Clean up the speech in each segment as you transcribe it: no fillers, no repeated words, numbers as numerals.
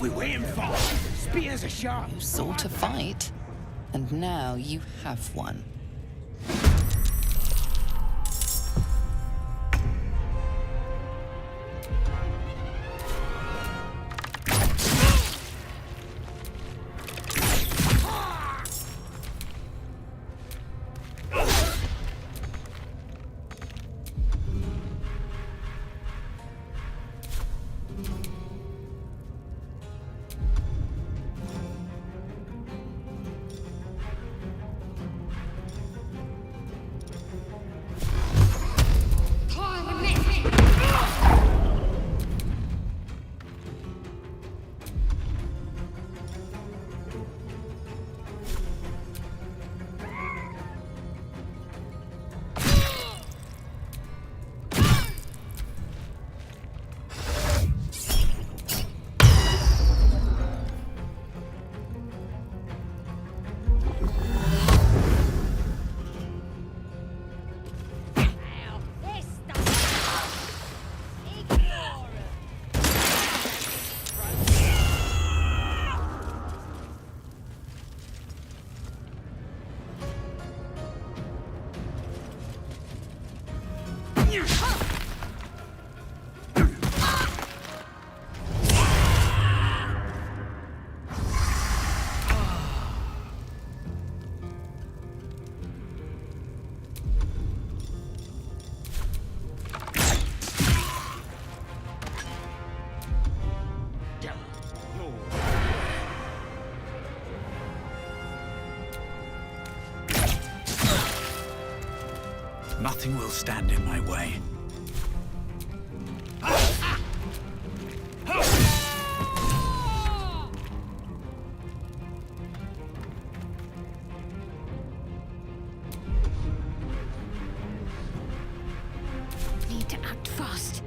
What we waiting for? Spears are sharp. You sought a fight, and now you have one. Nothing will stand in my way. Need to act fast.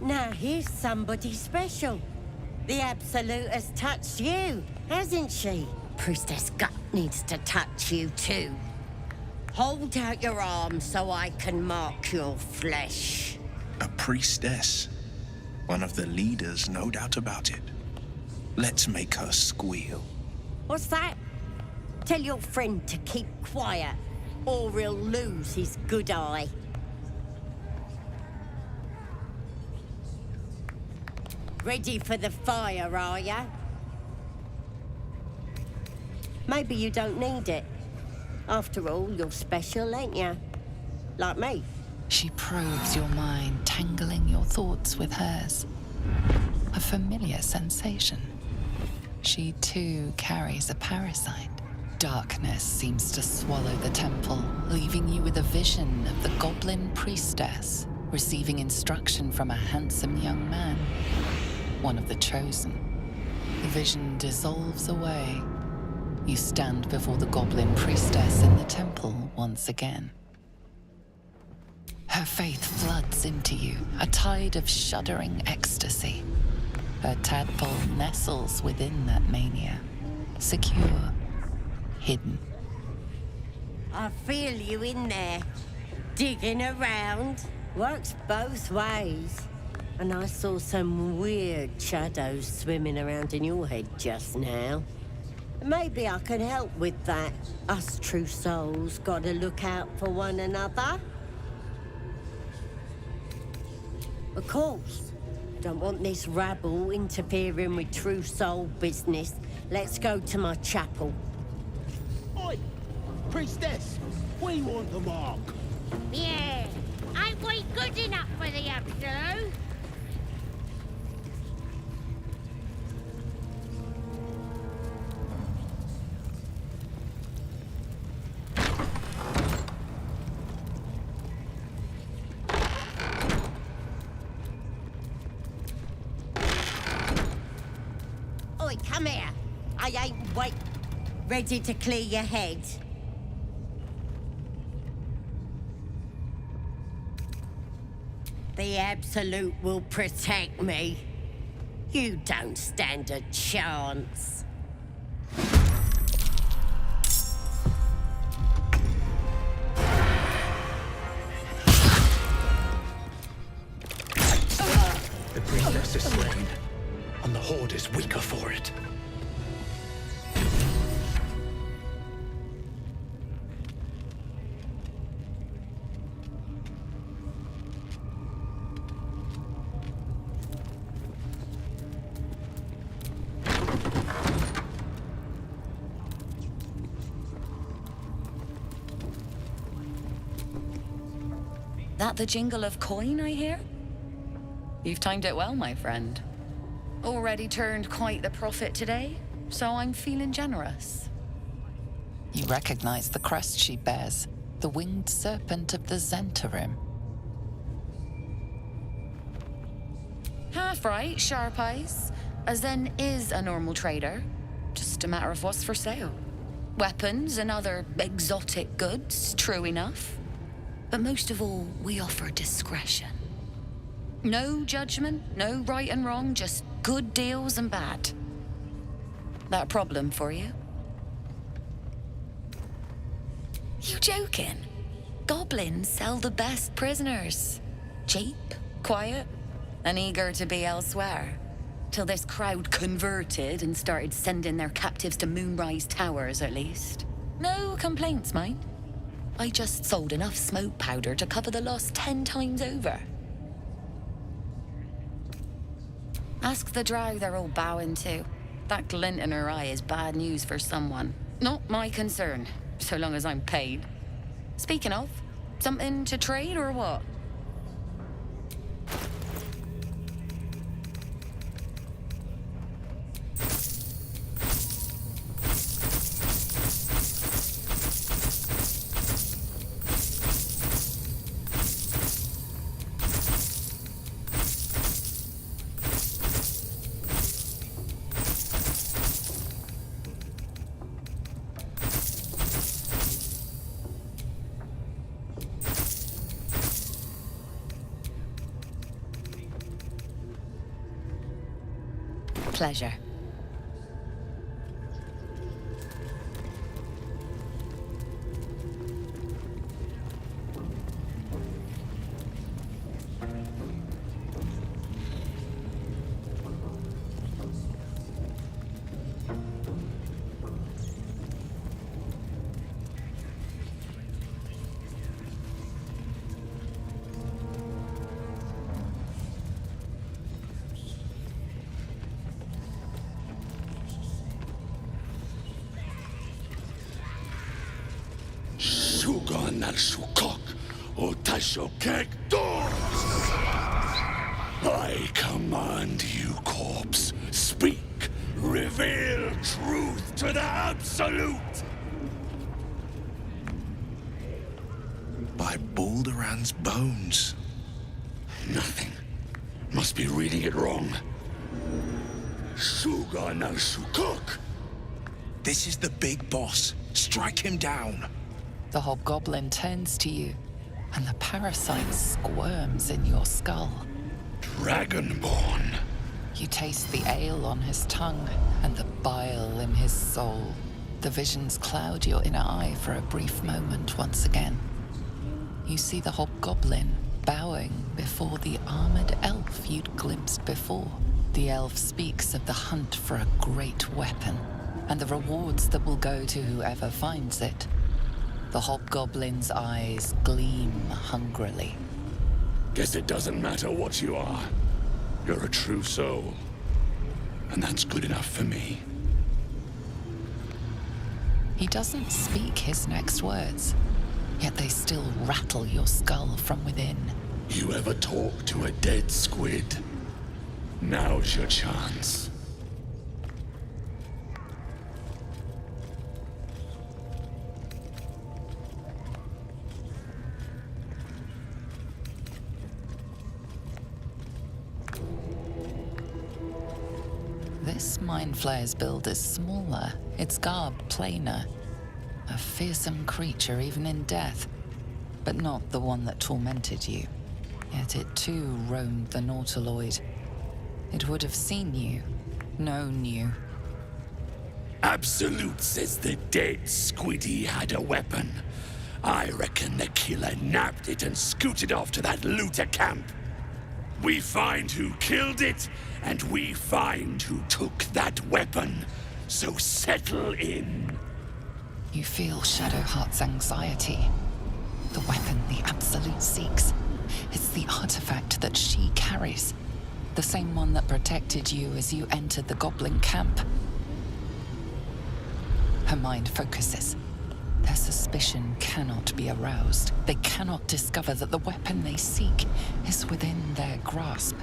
Now here's somebody special. The Absolute has touched you, hasn't she? Priestess Gut needs to touch you too. Hold out your arm so I can mark your flesh. A priestess. One of the leaders, no doubt about it. Let's make her squeal. What's that? Tell your friend to keep quiet, or he'll lose his good eye. Ready for the fire, are ya? Maybe you don't need it. After all, you're special, ain't ya? Like me. She probes your mind, tangling your thoughts with hers. A familiar sensation. She too carries a parasite. Darkness seems to swallow the temple, leaving you with a vision of the goblin priestess receiving instruction from a handsome young man, one of the chosen. The vision dissolves away. You stand before the goblin priestess in the temple once again. Her faith floods into you, a tide of shuddering ecstasy. Her tadpole nestles within that mania, secure, hidden. I feel you in there. Digging around works both ways. And I saw some weird shadows swimming around in your head just now. Maybe I can help with that. Us true souls gotta look out for one another. Of course. Don't want this rabble interfering with true soul business. Let's go to my chapel. Oi! Priestess! We want the mark! Yeah, ain't we good enough for the Absolute? Oi, come here. I ain't ready to clear your head. The Absolute will protect me. You don't stand a chance. The priestess is slain, and the Horde is weaker for it. That the jingle of coin I hear? You've timed it well, my friend. Already turned quite the profit today, so I'm feeling generous. You recognize the crest she bears, the winged serpent of the Zentarim. Half right, sharp eyes. Azen is a normal trader. Just a matter of what's for sale. Weapons and other exotic goods, true enough. But most of all, we offer discretion. No judgment, no right and wrong, just good deals and bad. That a problem for you? You joking? Goblins sell the best prisoners. Cheap, quiet, and eager to be elsewhere. Till this crowd converted and started sending their captives to Moonrise Towers, at least. No complaints, mind. I just sold enough smoke powder to cover the loss 10 times over. Ask the drow they're all bowing to. That glint in her eye is bad news for someone. Not my concern, so long as I'm paid. Speaking of, something to trade or what? Pleasure. Sugan al Sukok, o Tashokek doors! I command you, corpse. Speak. Reveal truth to the Absolute! By Balduran's bones. Nothing. Must be reading it wrong. Sugan al Sukok! This is the big boss. Strike him down. The hobgoblin turns to you, and the parasite squirms in your skull. Dragonborn. You taste the ale on his tongue and the bile in his soul. The visions cloud your inner eye for a brief moment once again. You see the hobgoblin bowing before the armored elf you'd glimpsed before. The elf speaks of the hunt for a great weapon and the rewards that will go to whoever finds it. The hobgoblin's eyes gleam hungrily. Guess it doesn't matter what you are. You're a true soul. And that's good enough for me. He doesn't speak his next words, yet they still rattle your skull from within. You ever talk to a dead squid? Now's your chance. This Mind Flayer's build is smaller, its garb plainer. A fearsome creature even in death, but not the one that tormented you. Yet it too roamed the Nautiloid. It would have seen you, known you. Absolute says the dead squiddy had a weapon. I reckon the killer nabbed it and scooted off to that looter camp. We find who killed it, and we find who took that weapon. So settle in. You feel Shadowheart's anxiety. The weapon the Absolute seeks. It's the artifact that she carries. The same one that protected you as you entered the goblin camp. Her mind focuses. Their suspicion cannot be aroused. They cannot discover that the weapon they seek is within their grasp.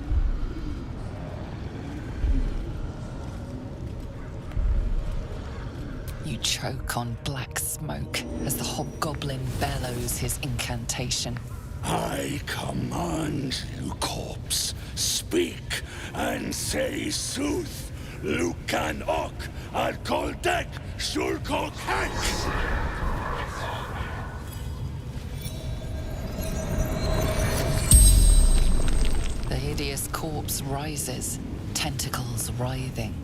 You choke on black smoke as the hobgoblin bellows his incantation. I command you, corpse, speak and say sooth. Lucan ok, al koldek, shulkok hank. The hideous corpse rises, tentacles writhing.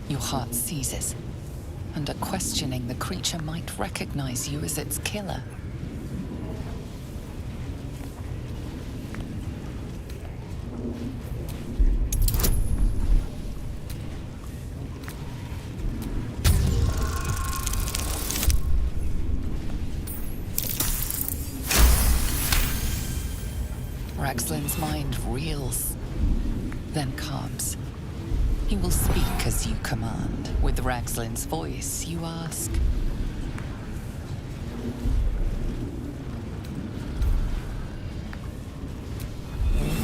Your heart seizes. Under questioning, the creature might recognize you as its killer. Raxlin's mind reels, then calms. He will speak as you command. With Raxlin's voice, you ask.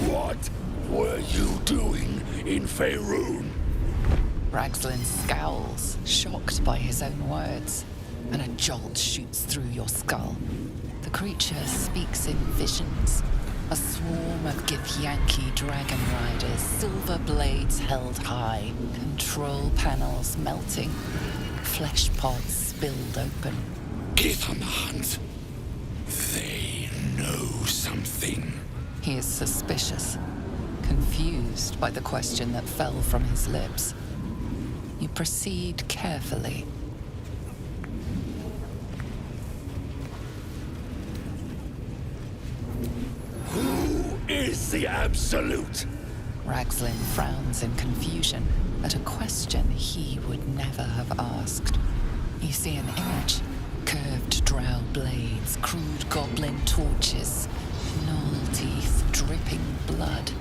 What were you doing in Faerun? Raxlin scowls, shocked by his own words, and a jolt shoots through your skull. The creature speaks in visions. A swarm of Githyanki dragon riders, silver blades held high, control panels melting, flesh pods spilled open. Give them a hunt. They know something. He is suspicious, confused by the question that fell from his lips. You proceed carefully. Is the Absolute? Raxlin frowns in confusion at a question he would never have asked. You see an image. Curved drow blades, crude goblin torches, gnoll teeth dripping blood.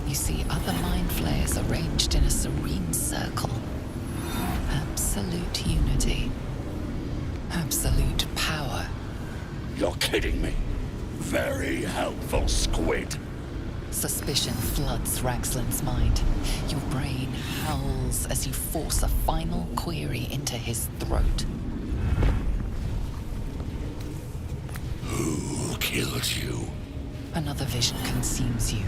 You see other mind flayers arranged in a serene circle. Absolute unity. Absolute power. You're kidding me. Very helpful, squid. Suspicion floods Raxlin's mind. Your brain howls as you force a final query into his throat. Who killed you? Another vision consumes you.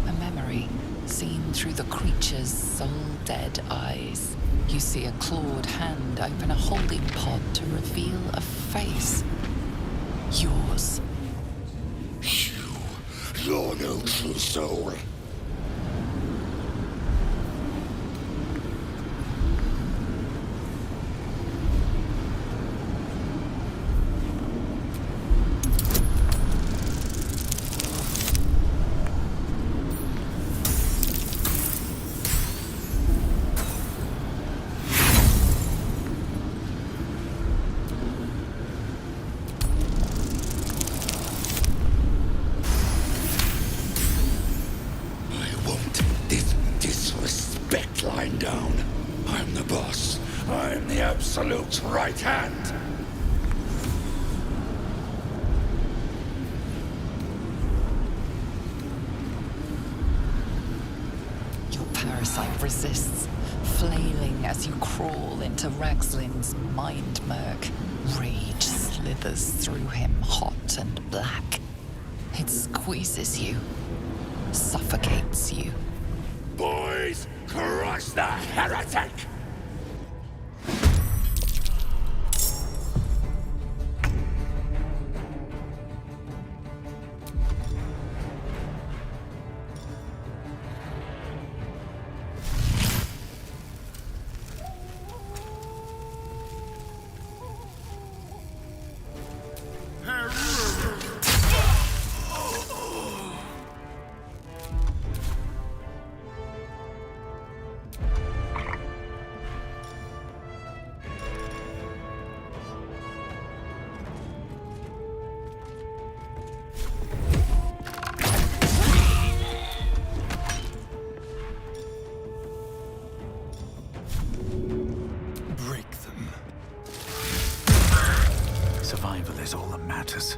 A memory seen through the creature's soul-dead eyes. You see a clawed hand open a holding pod to reveal a face. Yours. You're no true soul. line down. I'm the boss. I'm the Absolute's right hand. Your parasite resists, flailing as you crawl into Ragslin's mind murk. Rage slithers through him, hot and black. It squeezes you, suffocates you. Boys, crush the heretic! Break them. Survival is all that matters.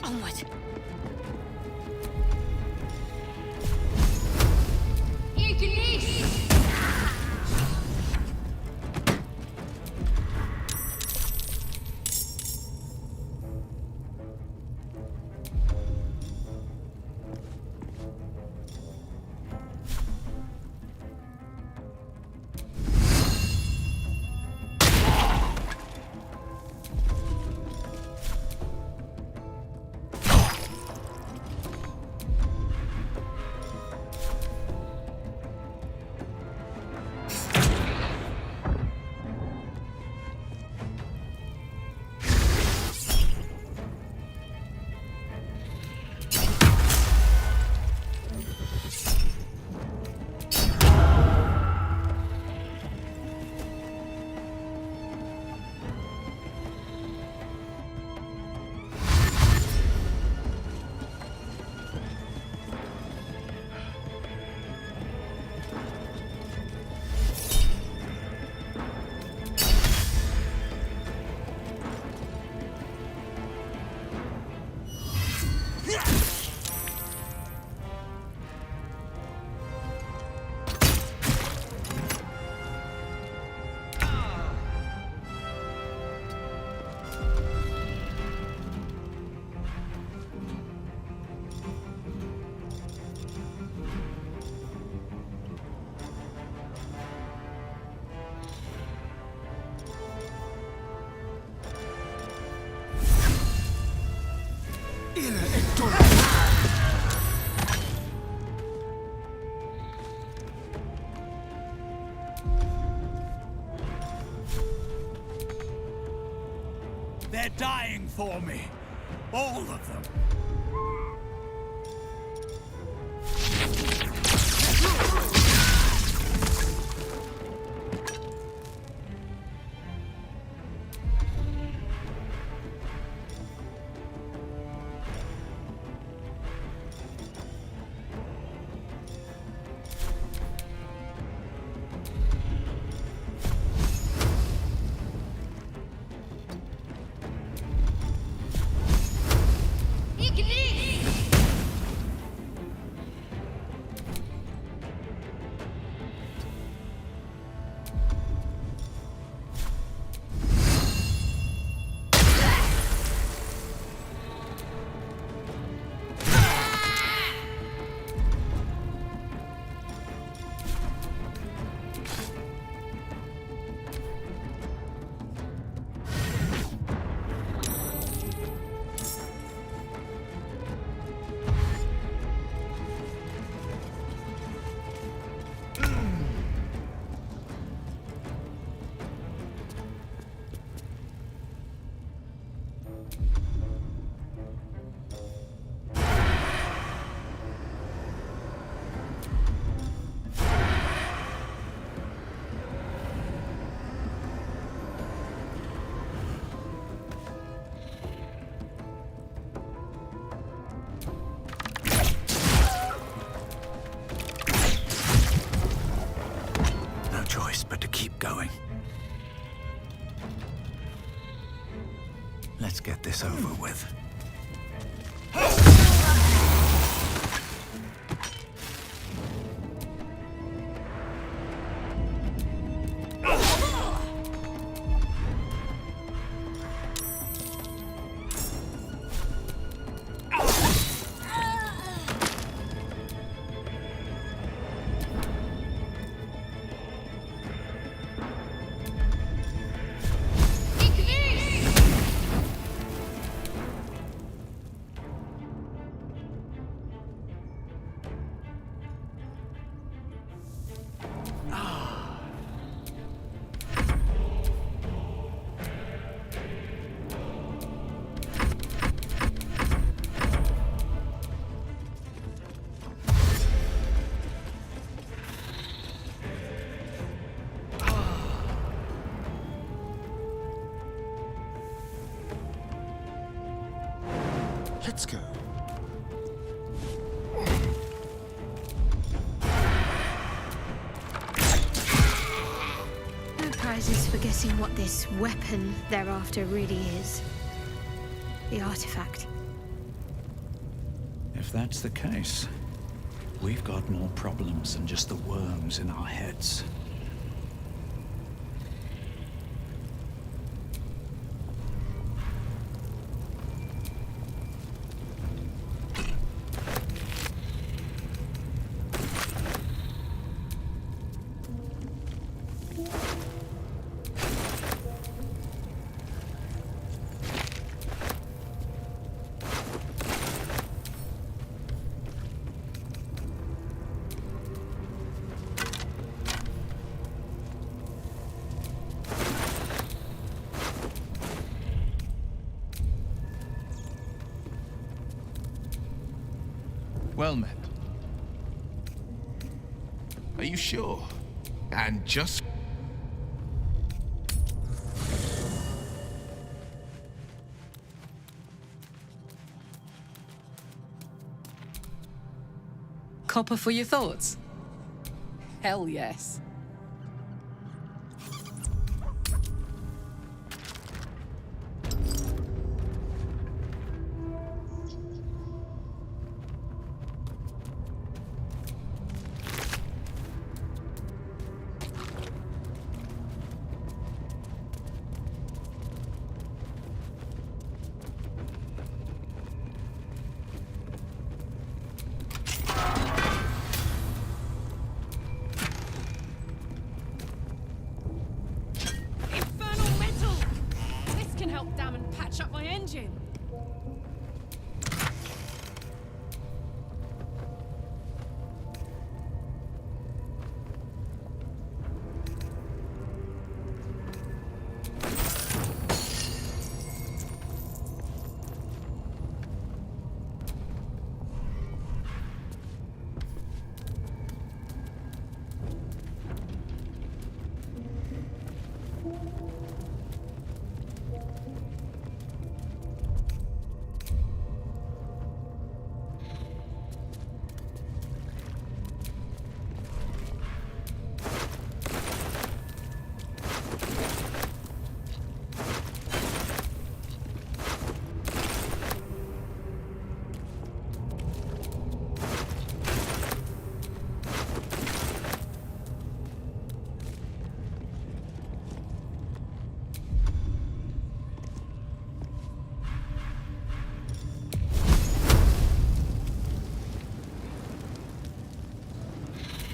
Onward. They're dying for me. All of them. You can Let's get this over with. Let's go. No prizes for guessing what this weapon thereafter really is. The artifact. If that's the case, we've got more problems than just the worms in our heads. Well met. Are you sure? And just... Copper for your thoughts? Hell yes. Up my engine.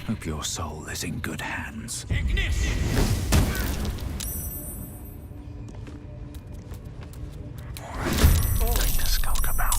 Hope your soul is in good hands. Nothing to skulk about.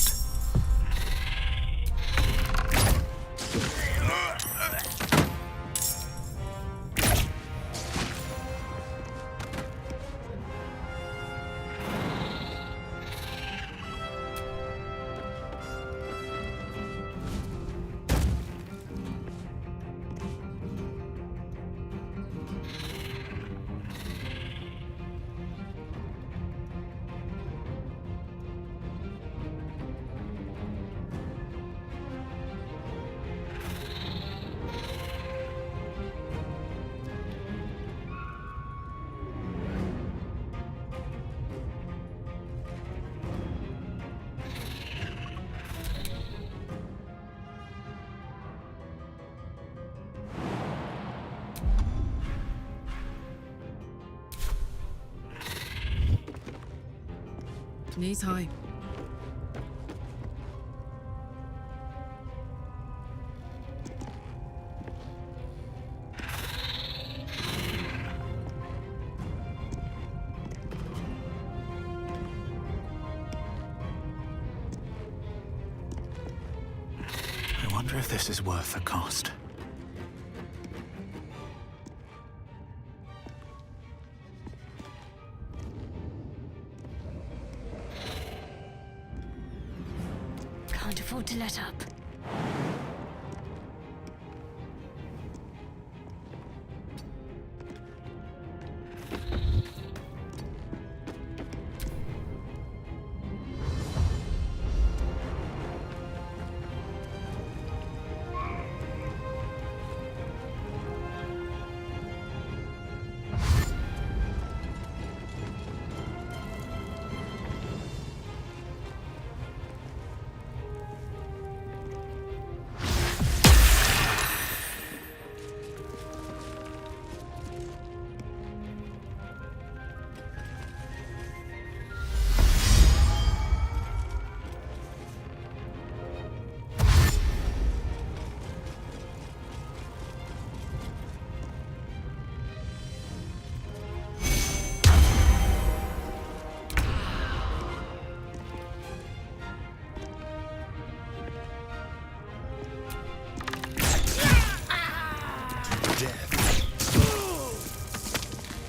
Knees high. I wonder if this is worth the cost. Can't afford to let up.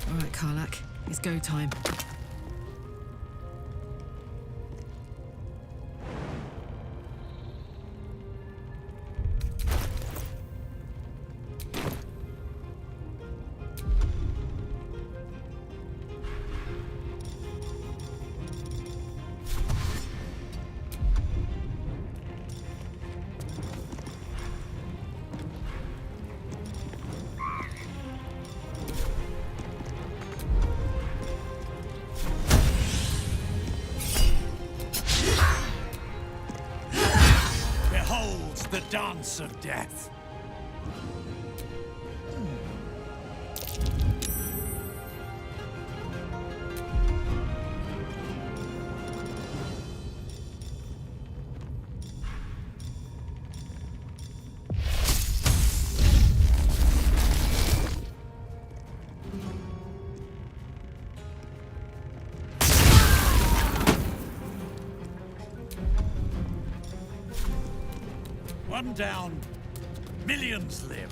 All right, Karlak. It's go time. Behold the dance of death. One down, millions live.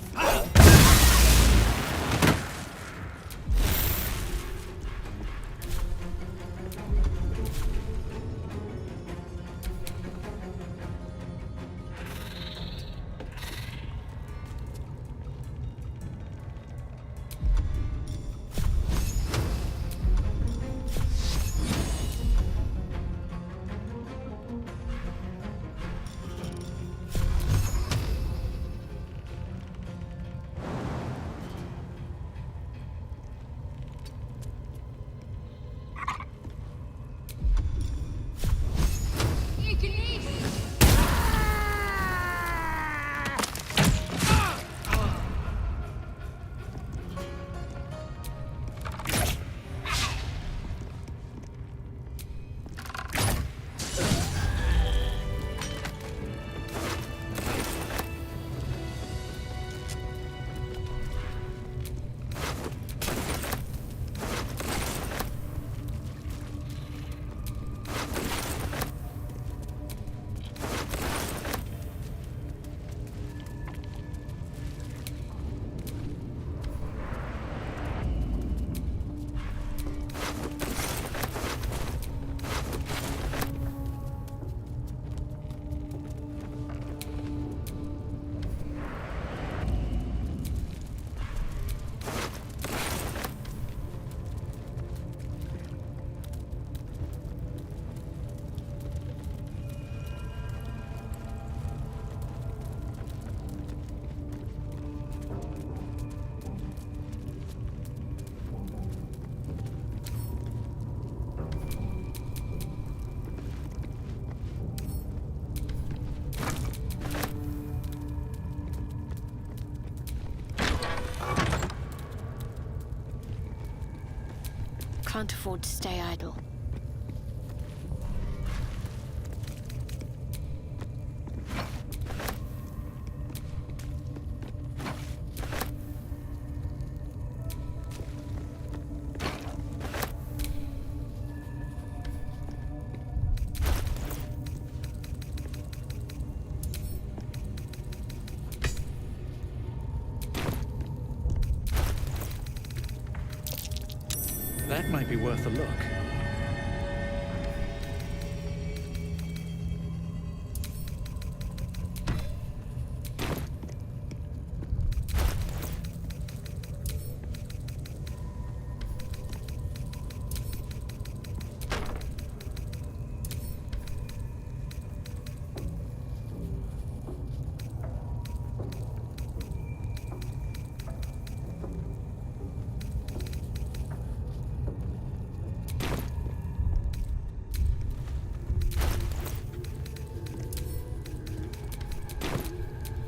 Can't afford to stay idle. That might be worth a look.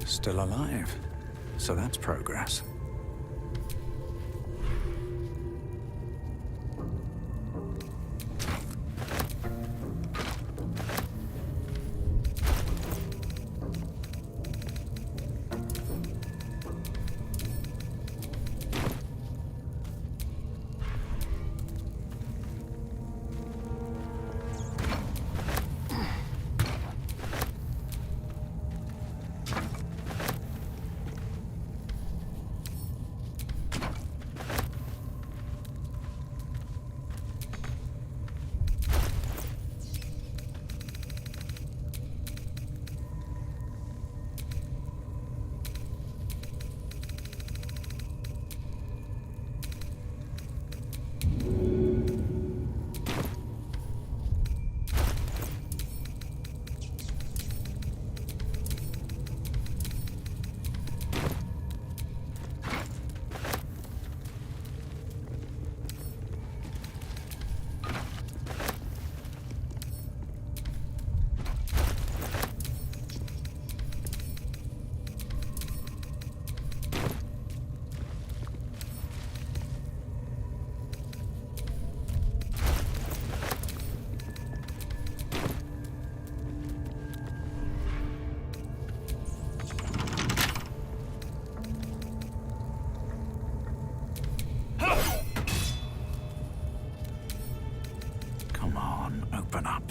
Still alive. So that's progress. Open up.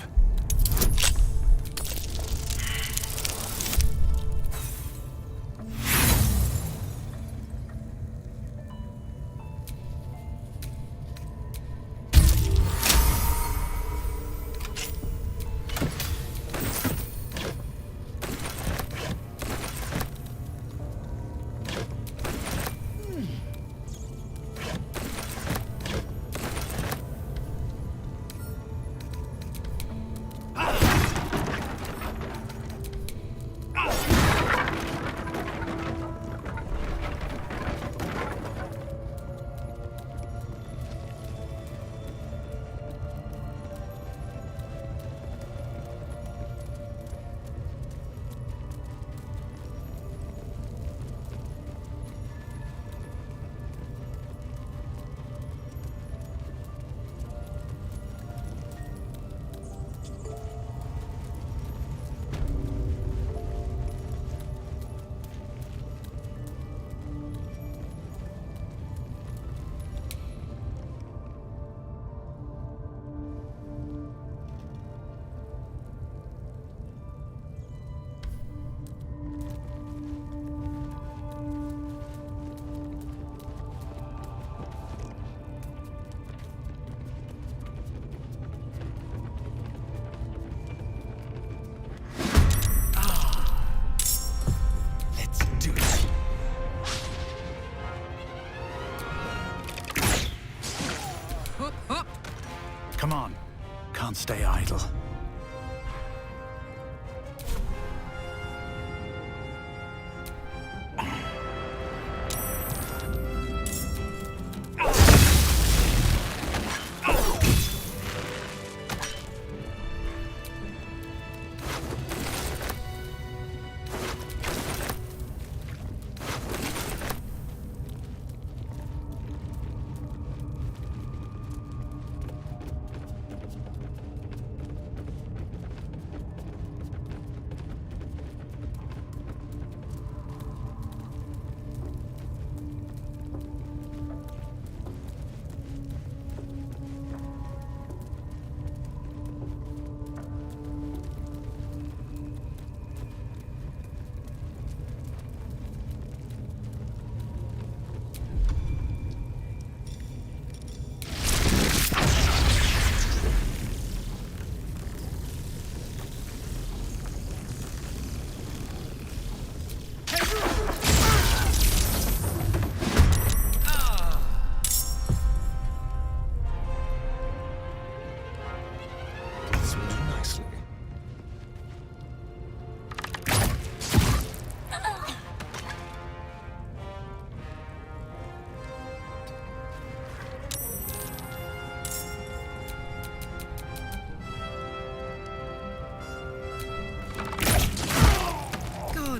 Come on. Can't stay idle.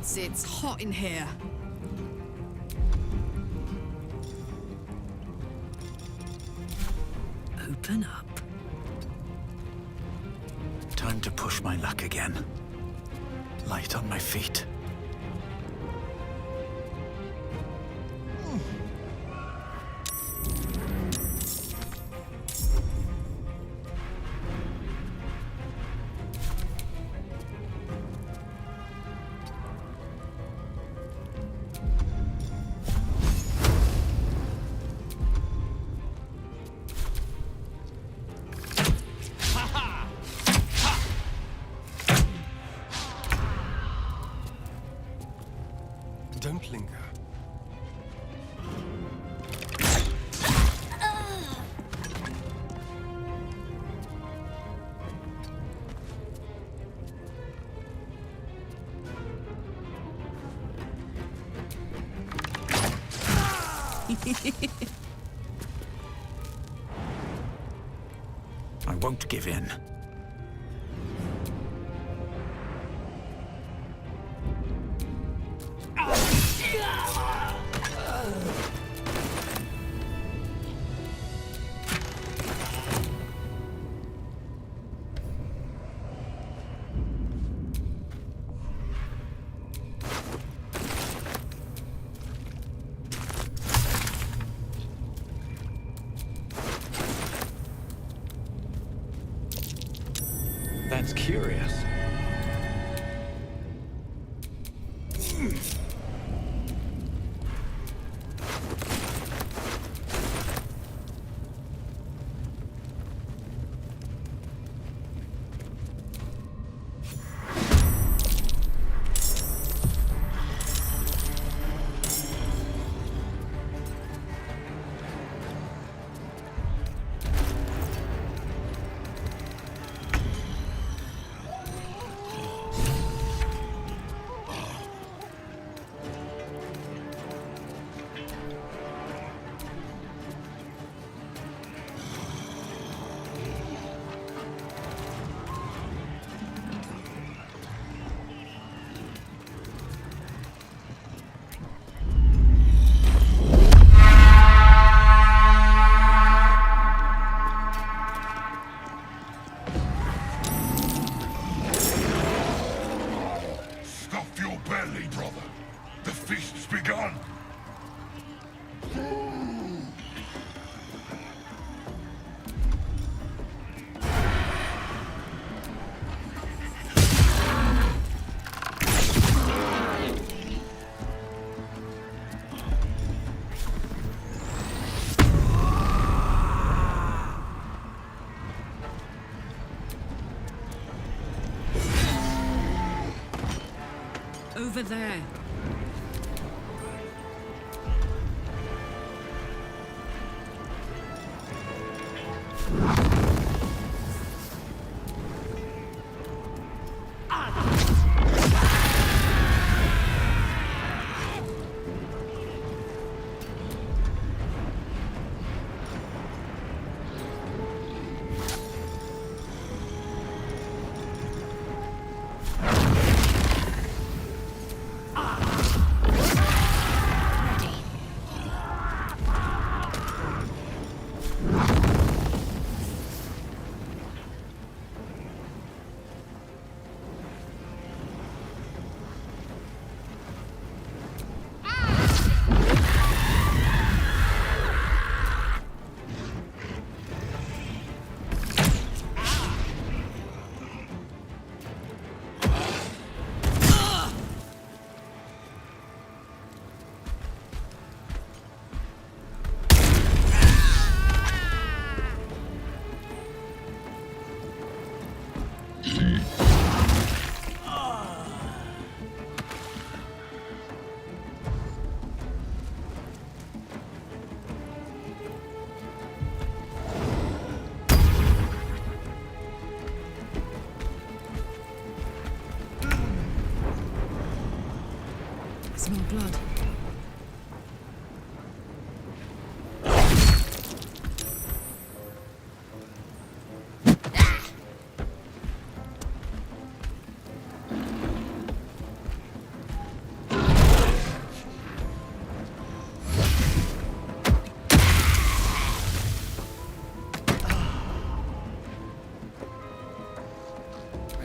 lads, it's hot in here. Open up. Time to push my luck again. Light on my feet. Don't linger. I won't give in. That's curious. Over there. Smell blood.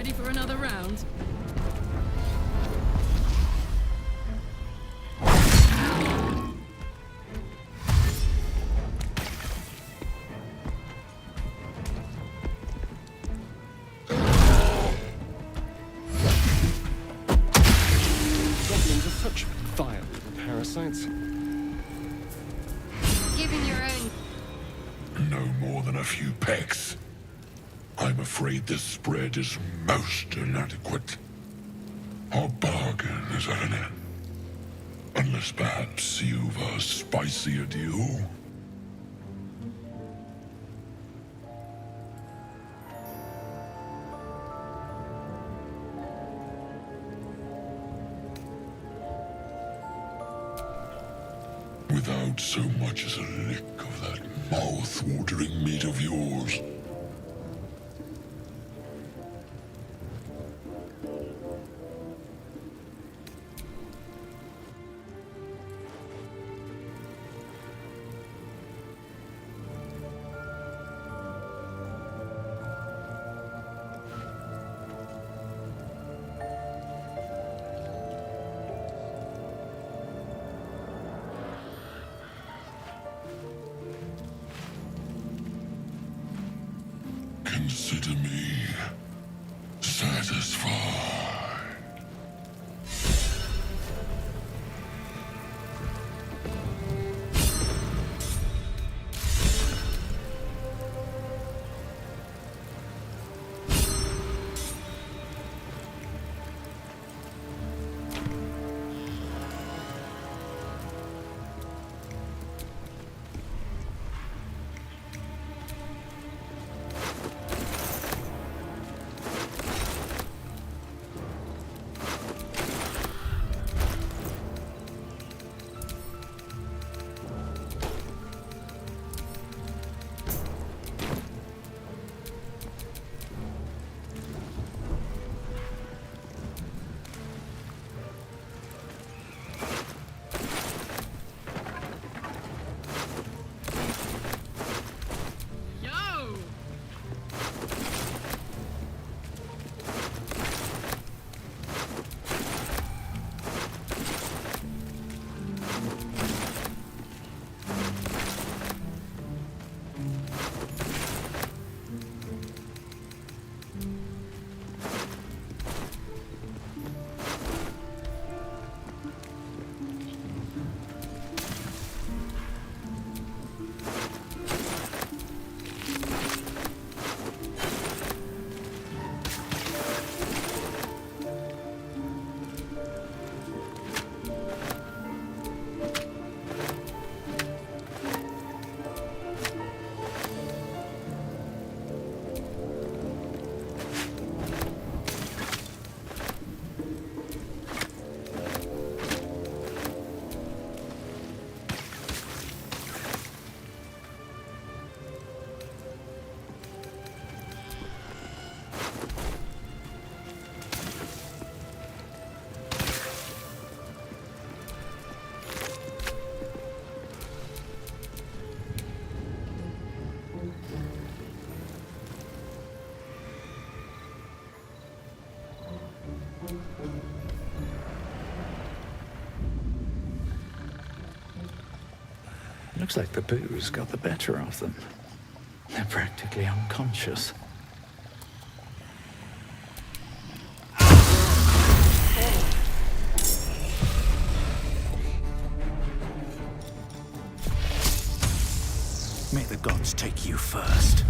Ready for another round? Goblins are such vile little parasites. Given your own. No more than a few pecks. I'm afraid this spread is most inadequate. Our bargain is at an end. Unless perhaps you've a spicier deal? Without so much as a lick of that mouth-watering meat of yours. Consider me satisfied. Looks like the booze got the better of them. They're practically unconscious. May the gods take you first.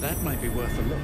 That might be worth a look.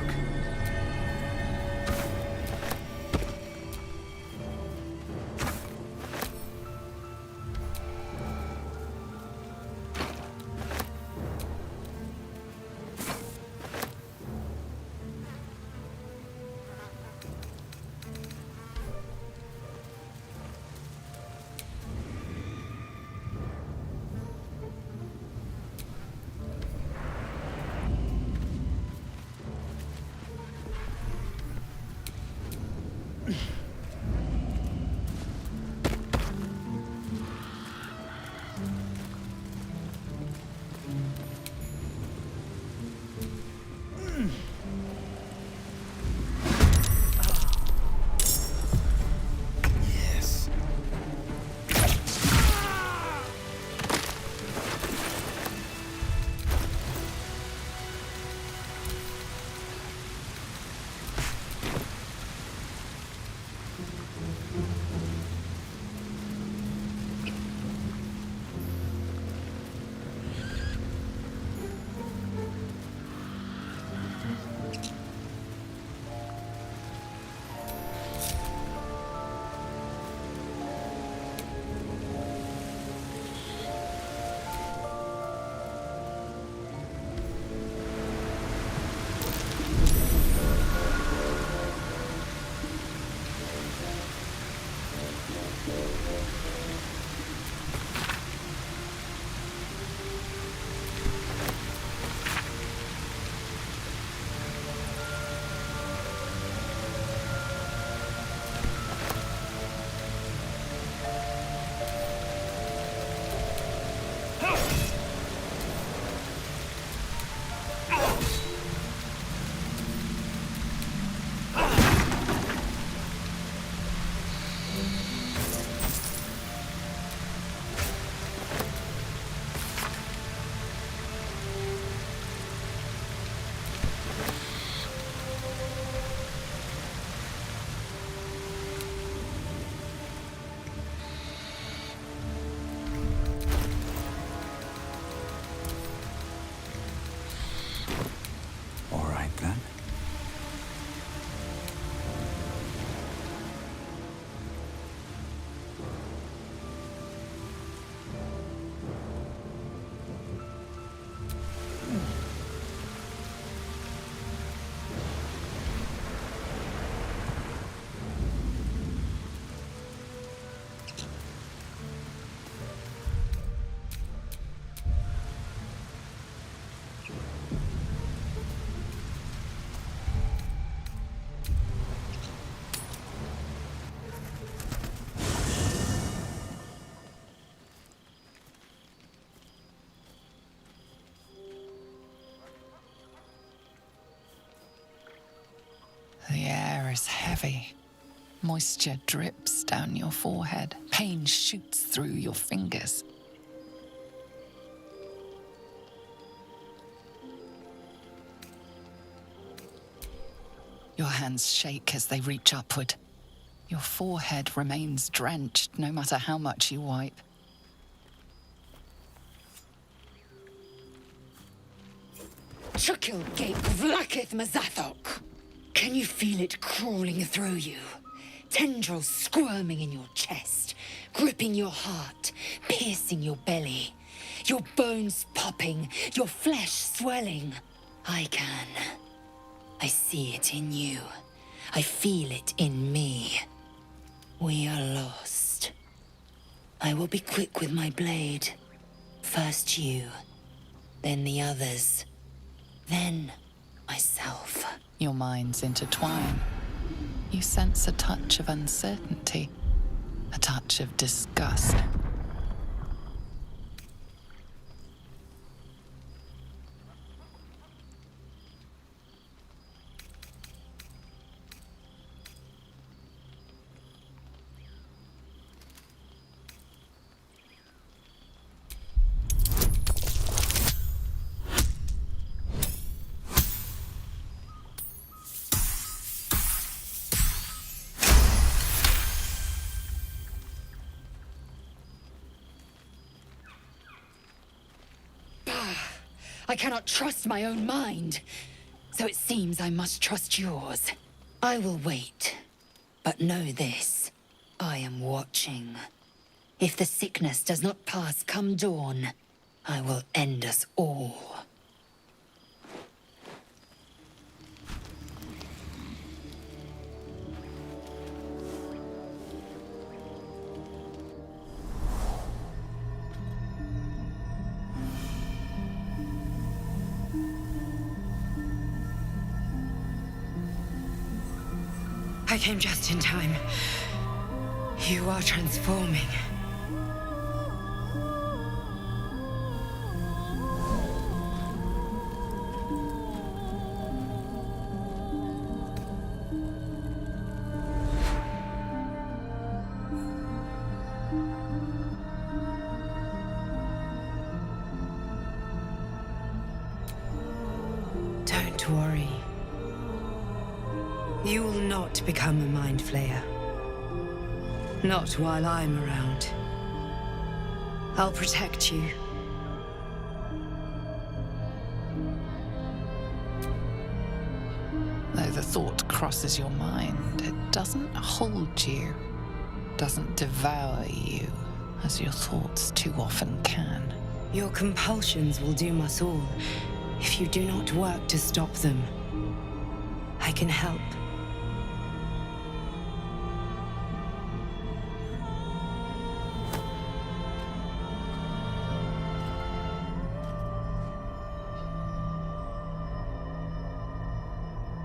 The air is heavy. Moisture drips down your forehead. Pain shoots through your fingers. Your hands shake as they reach upward. Your forehead remains drenched no matter how much you wipe. Chukil Gate Vlakith Mazathok. Can you feel it crawling through you? Tendrils squirming in your chest, gripping your heart, piercing your belly. Your bones popping, your flesh swelling. I can. I see it in you. I feel it in me. We are lost. I will be quick with my blade. First you, then the others, then myself. Your minds intertwine. You sense a touch of uncertainty, a touch of disgust. I cannot trust my own mind. So it seems I must trust yours. I will wait. But know this. I am watching. If the sickness does not pass come dawn, I will end us all. I came just in time. You are transforming. Don't worry. You will not become a Mind Flayer. Not while I'm around. I'll protect you. Though the thought crosses your mind, it doesn't hold you, doesn't devour you, as your thoughts too often can. Your compulsions will doom us all, if you do not work to stop them. I can help.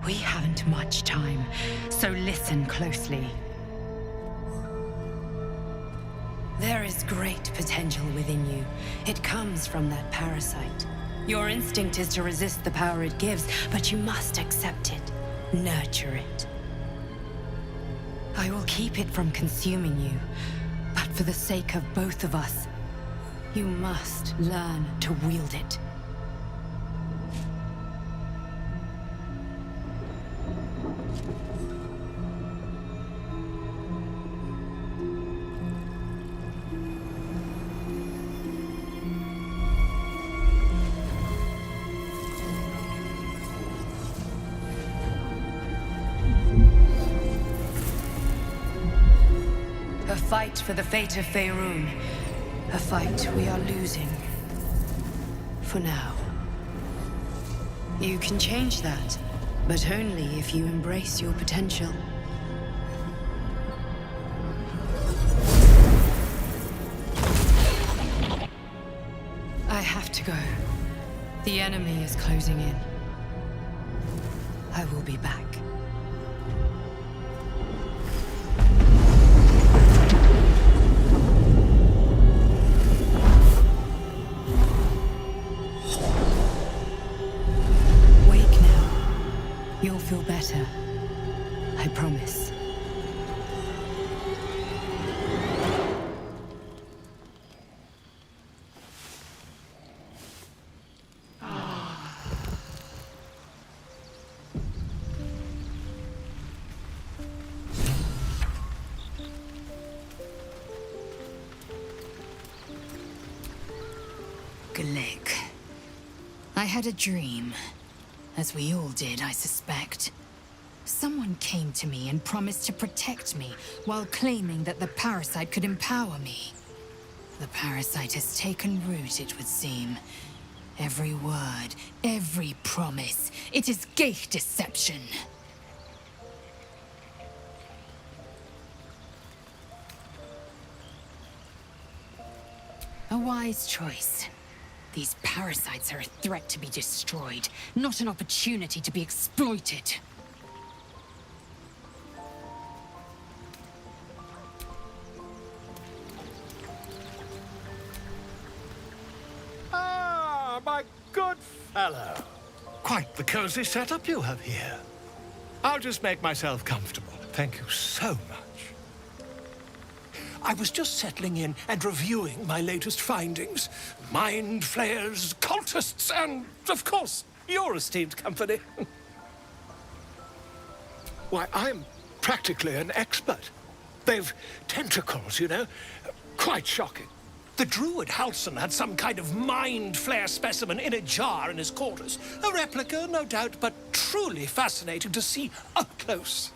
We haven't much time, so listen closely. There is great potential within you. It comes from that parasite. Your instinct is to resist the power it gives, but you must accept it, nurture it. I will keep it from consuming you, but for the sake of both of us, you must learn to wield it. A fight for the fate of Faerun. A fight we are losing. For now. You can change that, but only if you embrace your potential. I have to go. The enemy is closing in. I will be back. You'll feel better. I promise. Glick. I had a dream. As we all did, I suspect. Someone came to me and promised to protect me, while claiming that the parasite could empower me. The parasite has taken root, it would seem. Every word, every promise, it is gate deception. A wise choice. These parasites are a threat to be destroyed, not an opportunity to be exploited. Ah, my good fellow. Quite the cozy setup you have here. I'll just make myself comfortable. Thank you so much. I was just settling in and reviewing my latest findings. Mind flayers, cultists, and, of course, your esteemed company. Why, I'm practically an expert. They've tentacles, you know. Quite shocking. The druid Halson had some kind of mind flare specimen in a jar in his quarters. A replica, no doubt, but truly fascinating to see up close.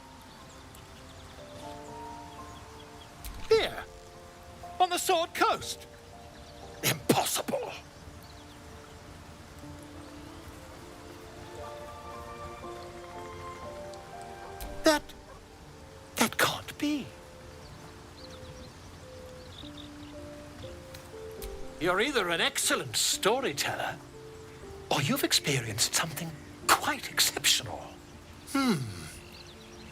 Here, on the Sword Coast. Impossible. That can't be. You're either an excellent storyteller, or you've experienced something quite exceptional.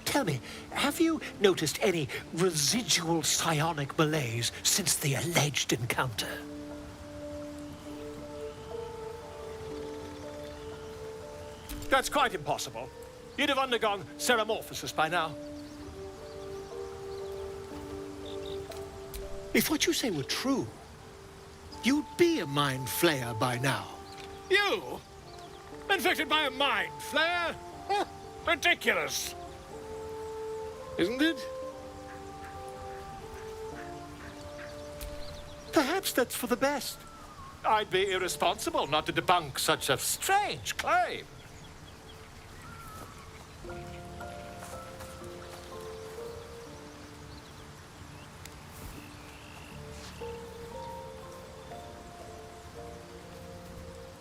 Tell me, have you noticed any residual psionic malaise since the alleged encounter? That's quite impossible. You'd have undergone ceramorphosis by now. If what you say were true, you'd be a mind flayer by now. You? Infected by a mind flare? Ridiculous. Isn't it? Perhaps that's for the best. I'd be irresponsible not to debunk such a strange claim.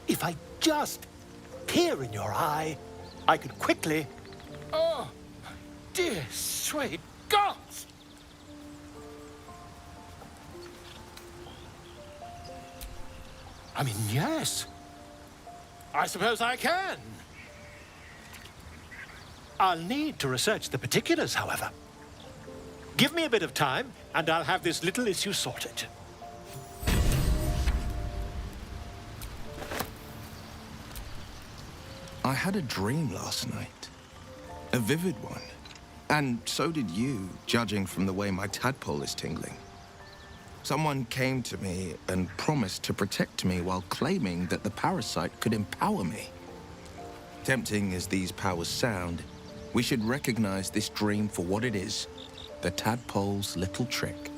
If I just peer in your eye, I could quickly... Oh, dear sweet gods! I mean, yes. I suppose I can. I'll need to research the particulars, however. Give me a bit of time, and I'll have this little issue sorted. I had a dream last night. A vivid one. And so did you, judging from the way my tadpole is tingling. Someone came to me and promised to protect me while claiming that the parasite could empower me. Tempting as these powers sound, we should recognize this dream for what it is, the tadpole's little trick.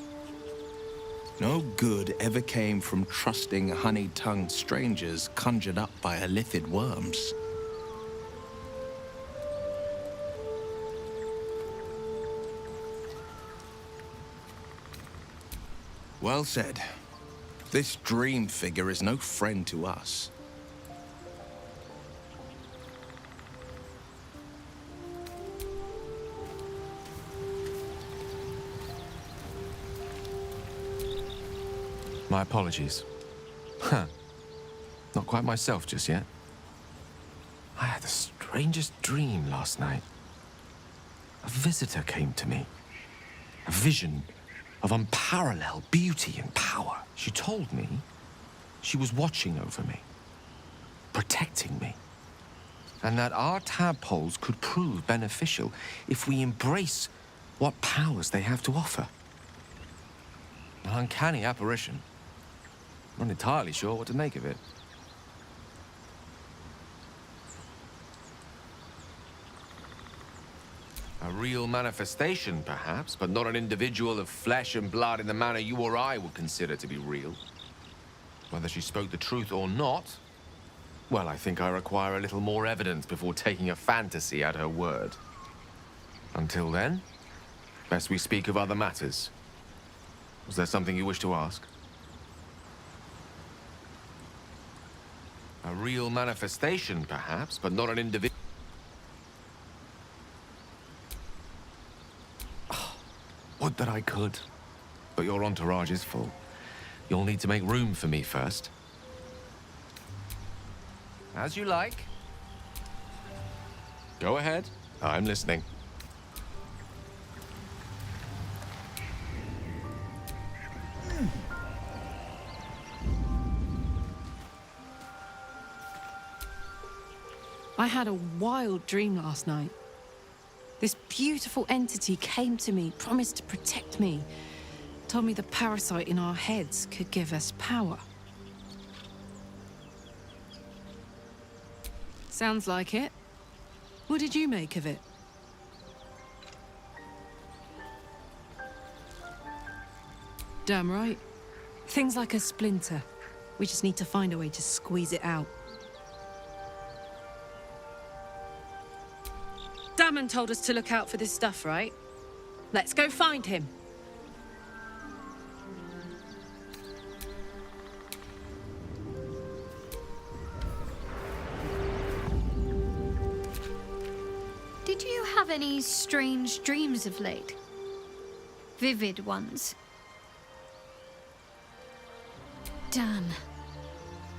No good ever came from trusting honey-tongued strangers conjured up by illithid worms. Well said. This dream figure is no friend to us. My apologies. Not quite myself just yet. I had the strangest dream last night. A visitor came to me. A vision of unparalleled beauty and power. She told me she was watching over me, protecting me, and that our tadpoles could prove beneficial if we embrace what powers they have to offer. An uncanny apparition. I'm not entirely sure what to make of it. A real manifestation, perhaps, but not an individual of flesh and blood in the manner you or I would consider to be real. Whether she spoke the truth or not, well, I think I require a little more evidence before taking a fantasy at her word. Until then, best we speak of other matters. Was there something you wish to ask? A real manifestation, perhaps, but not an individual. Would that I could, but your entourage is full. You'll need to make room for me first. As you like. Go ahead. I'm listening. I had a wild dream last night. This beautiful entity came to me, promised to protect me, told me the parasite in our heads could give us power. Sounds like it. What did you make of it? Damn right. Things like a splinter. We just need to find a way to squeeze it out. Damon told us to look out for this stuff, right? Let's go find him. Did you have any strange dreams of late? Vivid ones? Damn.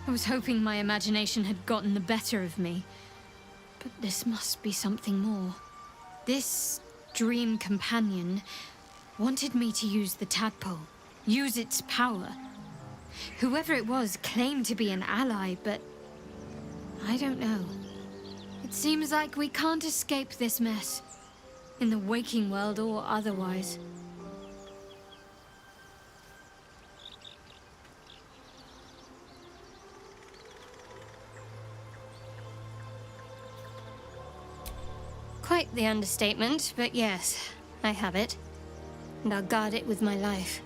I was hoping my imagination had gotten the better of me. But this must be something more. This dream companion wanted me to use the tadpole, use its power. Whoever it was claimed to be an ally, but I don't know. It seems like we can't escape this mess, in the waking world or otherwise. Quite the understatement, but yes, I have it. And I'll guard it with my life.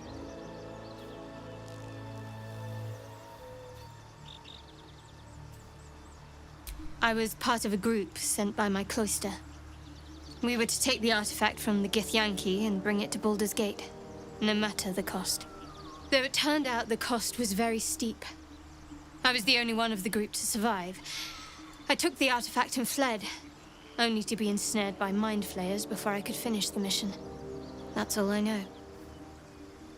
I was part of a group sent by my cloister. We were to take the artifact from the Githyanki and bring it to Baldur's Gate, no matter the cost. Though it turned out the cost was very steep. I was the only one of the group to survive. I took the artifact and fled, only to be ensnared by mind flayers before I could finish the mission. That's all I know.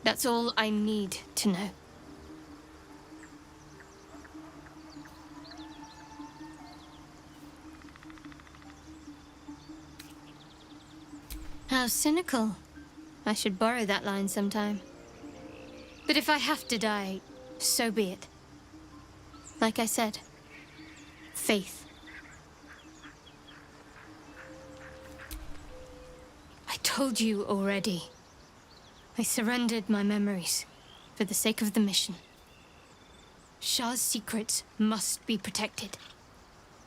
That's all I need to know. How cynical. I should borrow that line sometime. But if I have to die, so be it. Like I said, faith. I told you already. I surrendered my memories for the sake of the mission. Shah's secrets must be protected.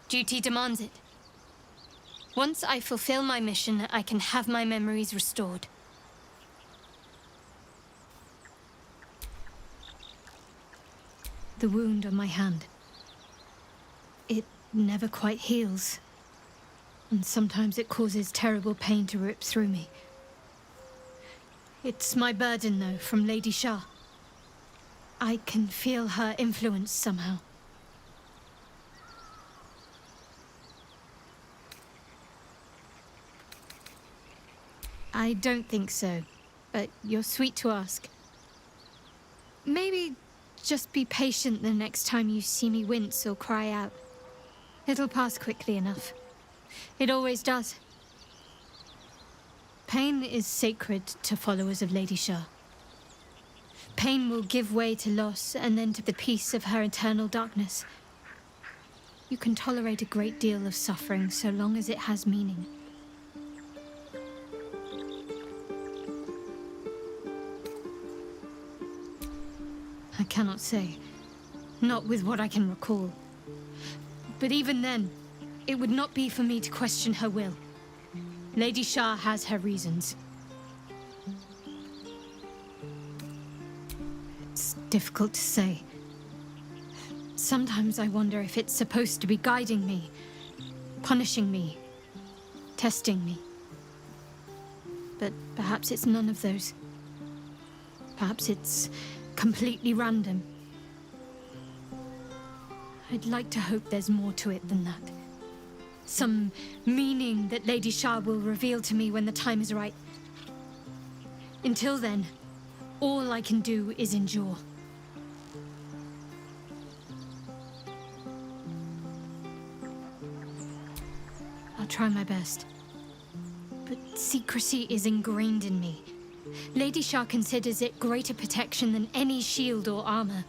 Duty demands it. Once I fulfill my mission, I can have my memories restored. The wound on my hand. It never quite heals. And sometimes it causes terrible pain to rip through me. It's my burden, though, from Lady Shah. I can feel her influence somehow. I don't think so, but you're sweet to ask. Maybe just be patient the next time you see me wince or cry out. It'll pass quickly enough. It always does. Pain is sacred to followers of Lady Shah. Pain will give way to loss and then to the peace of her eternal darkness. You can tolerate a great deal of suffering so long as it has meaning. I cannot say. Not with what I can recall. But even then, it would not be for me to question her will. Lady Shah has her reasons. It's difficult to say. Sometimes I wonder if it's supposed to be guiding me, punishing me, testing me. But perhaps it's none of those. Perhaps it's completely random. I'd like to hope there's more to it than that. Some meaning that Lady Shah will reveal to me when the time is right. Until then, all I can do is endure. I'll try my best. But secrecy is ingrained in me. Lady Shah considers it greater protection than any shield or armor.